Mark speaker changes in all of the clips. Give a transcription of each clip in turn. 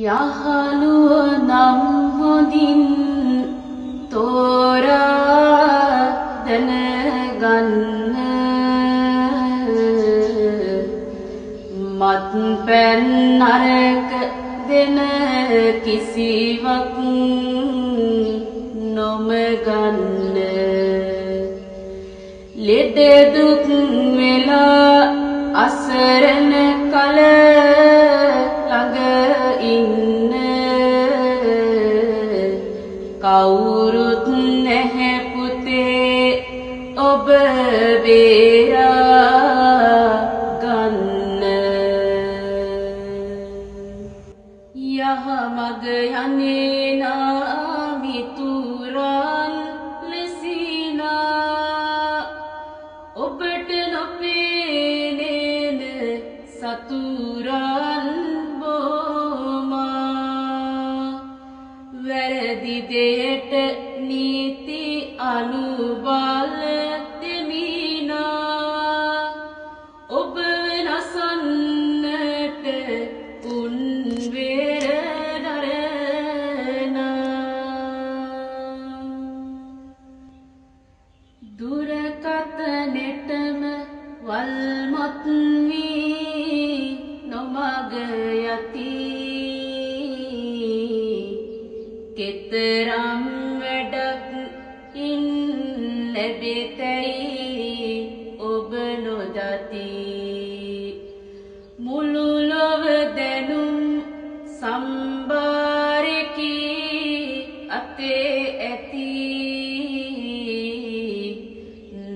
Speaker 1: යහළුව නම් හොඳින් තෝරා දැනගන්න මත්පැන් නරක දෙන කිසිවක් නොමගන්න ලෙඩ දුක් වෙලා අසරණ කල ළඟ ඉන්න කවුරුත් නැහැ පුතේ ඔබ බේරා ගන්න යහමග යන්නේ නාමිතුරන් ලෙසිනා ඔබට නොපේනේන සතුරන් වැරදි දෙයට නීති අනුබල දෙමිනා ඔබ වෙනසන්නට උන් වේර දරනා දුරකථනෙටම වල්මත් වී නොමග යති කෙතරම් වැඩක් ඉන් ලැබෙතැයි ඔබ නොදති මුළු ලොව දැනුම් සම්භාරෙකි අතේ ඇති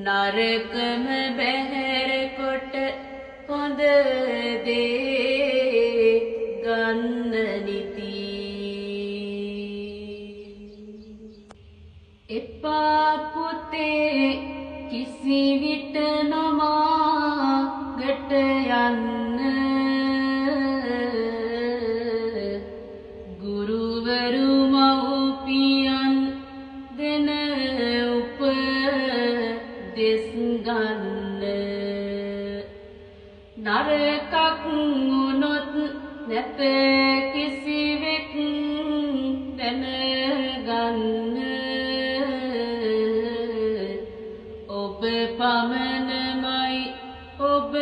Speaker 1: නරකම බැහැර කොට හොඳ දේ ගන්න නිති එපා පුතේ කිසි විට නොමාගට යන්න ගුරුවරු මව්පියන් දෙන උපදෙස් ගන්න නරකක් වුණොත් නැත කිසිවෙක් දැනගන්න ඔබ පමණමයි ඔබ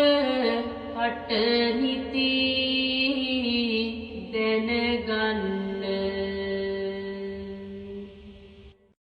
Speaker 1: හට නිති